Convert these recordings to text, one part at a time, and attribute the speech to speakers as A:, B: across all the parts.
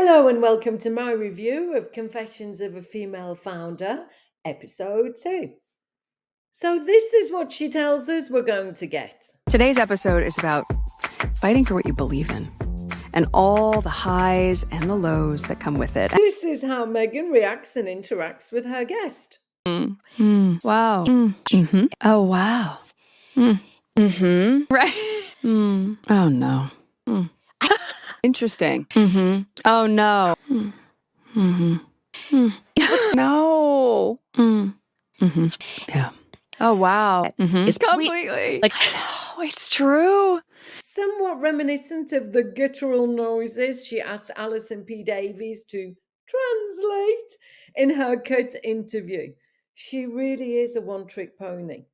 A: Hello and welcome to my review of Confessions of a Female Founder, Episode 2. So, this is what she tells us we're going to get.
B: Today's episode is about fighting for what you believe in and all the highs and the lows that come with it.
A: This is how Meghan reacts and interacts with her guest.
B: Wow. Mm-hmm. Oh, wow. Mm-hmm. Right. Oh, no. Interesting. Mm-hmm. Oh, no. Mm-hmm. No. Mm-hmm. Yeah. Oh, wow. Mm-hmm.
C: It's
B: completely. It's true.
A: Somewhat reminiscent of the guttural noises she asked Alison P. Davies to translate in her cut interview. She really is a one-trick pony.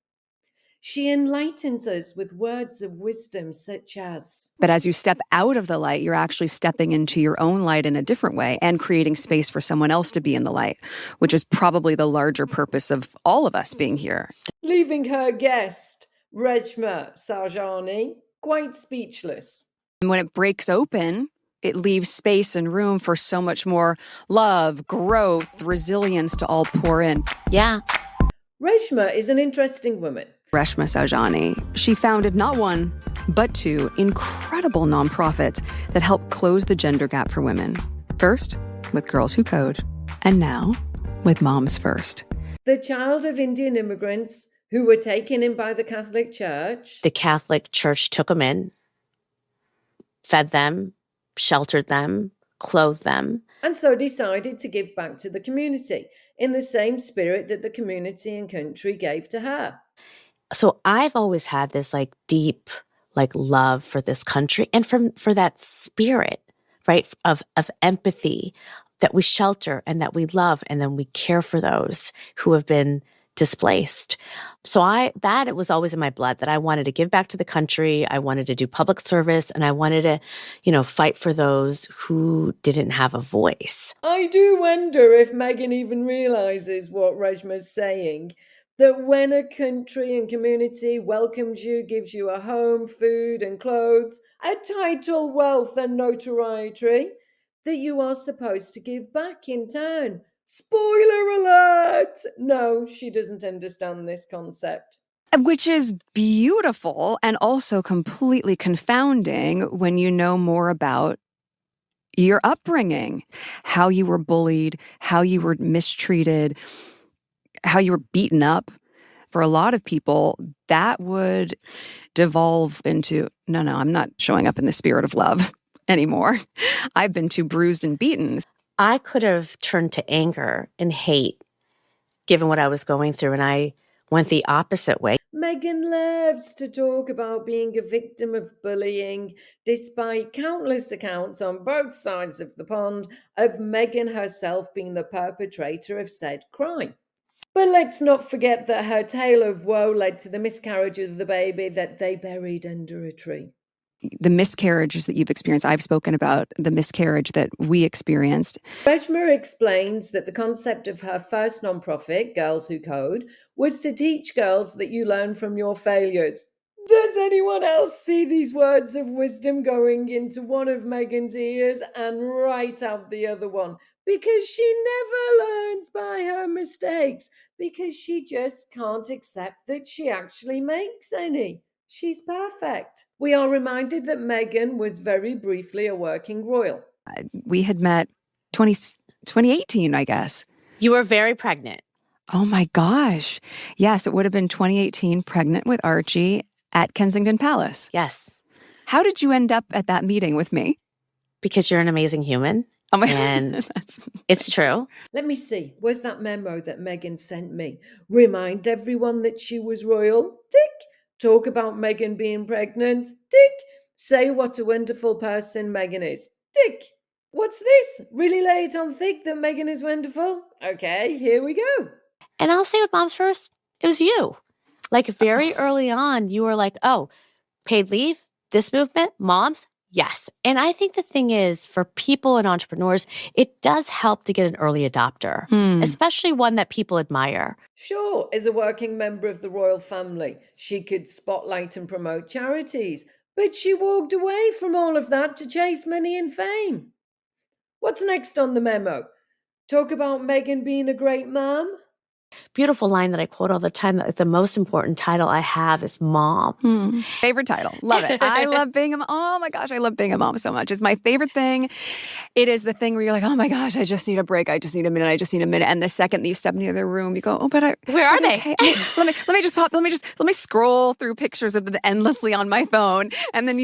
A: She enlightens us with words of wisdom such as,
B: But as you step out of the light, you're actually stepping into your own light in a different way and creating space for someone else to be in the light, which is probably the larger purpose of all of us being here.
A: leaving her guest, Reshma Saujani, quite speechless.
B: And when it breaks open, it leaves space and room for so much more love, growth, resilience to all pour in.
C: Yeah.
A: Reshma is an interesting woman.
B: Reshma Saujani. She founded not one, but two incredible nonprofits that help close the gender gap for women. First, with Girls Who Code, and now with Moms First.
A: The child of Indian immigrants who were taken in by the Catholic Church.
C: The Catholic Church took them in, fed them, sheltered them, clothed them.
A: And so decided to give back to the community in the same spirit that the community and country gave to her.
C: So I've always had this deep love for this country and for that spirit, right, of empathy that we shelter and that we love and then we care for those who have been displaced. So it was always in my blood that I wanted to give back to the country. I wanted to do public service and I wanted to, fight for those who didn't have a voice.
A: I do wonder if Meghan even realizes what Reshma's saying, that when a country and community welcomes you, gives you a home, food and clothes, a title, wealth and notoriety, that you are supposed to give back in turn. Spoiler alert! No, she doesn't understand this concept.
B: Which is beautiful and also completely confounding when you know more about your upbringing, how you were bullied, how you were mistreated, how you were beaten up. For a lot of people, that would devolve into, no, I'm not showing up in the spirit of love anymore. I've been too bruised and beaten.
C: I could have turned to anger and hate given what I was going through, and I went the opposite way.
A: Meghan loves to talk about being a victim of bullying, despite countless accounts on both sides of the pond of Meghan herself being the perpetrator of said crime. But let's not forget that her tale of woe led to the miscarriage of the baby that they buried under a tree.
B: The miscarriages that you've experienced, I've spoken about the miscarriage that we experienced.
A: Reshma explains that the concept of her first nonprofit, Girls Who Code, was to teach girls that you learn from your failures. Does anyone else see these words of wisdom going into one of Meghan's ears and right out the other one? Because she never learns by her mistakes, because she just can't accept that she actually makes any. She's perfect. We are reminded that Meghan was very briefly a working royal.
B: We had met 2018, I guess.
C: You were very pregnant.
B: Oh my gosh. Yes, it would have been 2018, pregnant with Archie at Kensington Palace.
C: Yes.
B: How did you end up at that meeting with me?
C: Because you're an amazing human.
B: Oh my
C: and it's true.
A: Let me see. Where's that memo that Meghan sent me? Remind everyone that she was royal. Tick. Talk about Meghan being pregnant. Tick. Say what a wonderful person Meghan is. Tick. What's this? Really lay it on thick that Meghan is wonderful? Okay, here we go.
C: And I'll say with Moms First, it was you. Very early on, you were like, oh, paid leave, this movement, moms, yes. And I think the thing is, for people and entrepreneurs, it does help to get an early adopter, especially one that people admire.
A: Sure, as a working member of the royal family, she could spotlight and promote charities, but she walked away from all of that to chase money and fame. What What's next on the memo? Talk about Meghan being a great mom?
C: Beautiful line that I quote all the time, that the most important title I have is mom.
B: Favorite title. Love it. I love being a mom. Oh my gosh, I love being a mom so much. It's my favorite thing. It is the thing where you're like, oh my gosh, I just need a break. I just need a minute. I just need a minute. And the second that you step in the other room, you go, oh, but
C: Where are they?
B: okay. Let me scroll through pictures of them endlessly on my phone. And then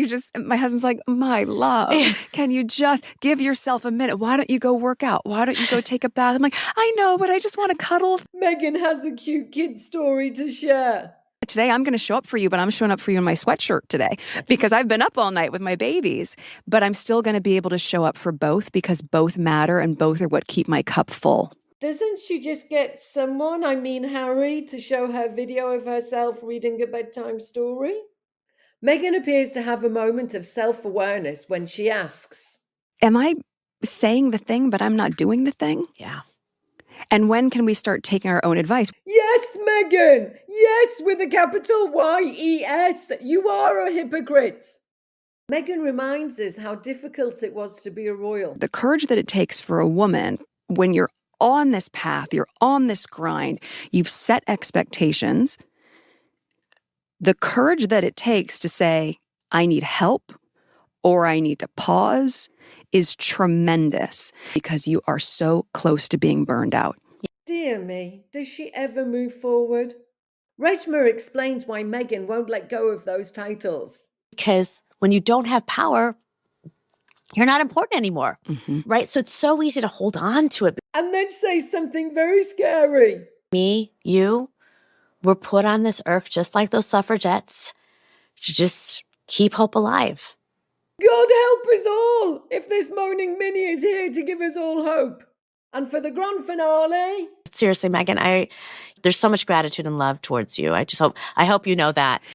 B: my husband's like, my love, can you just give yourself a minute? Why don't you go work out? Why don't you go take a bath? I'm like, I know, but I just want to cuddle.
A: Meghan has a cute kid story to share.
B: Today, I'm going to show up for you, but I'm showing up for you in my sweatshirt today because I've been up all night with my babies. But I'm still going to be able to show up for both because both matter and both are what keep my cup full.
A: Doesn't she just get someone, Harry, to show her video of herself reading a bedtime story? Meghan appears to have a moment of self-awareness when she asks,
B: am I saying the thing, but I'm not doing the thing?
C: Yeah.
B: And when can we start taking our own advice?
A: yes, Meghan! Yes, with a capital Y-E-S! You are a hypocrite! Meghan reminds us how difficult it was to be a royal.
B: The courage that it takes for a woman when you're on this path, you're on this grind, you've set expectations, the courage that it takes to say, I need help or I need to pause is tremendous because you are so close to being burned out.
A: Dear me, does she ever move forward? Reshma explains why Meghan won't let go of those titles.
C: Because when you don't have power, you're not important anymore,
B: Mm-hmm.
C: right? So it's so easy to hold on to it.
A: And then say something very scary.
C: Me, you, we're put on this earth just like those suffragettes to just keep hope alive.
A: God help us all if this moaning Minnie is here to give us all hope. And for the grand finale...
C: Seriously, Meghan, there's so much gratitude and love towards you. I hope you know that.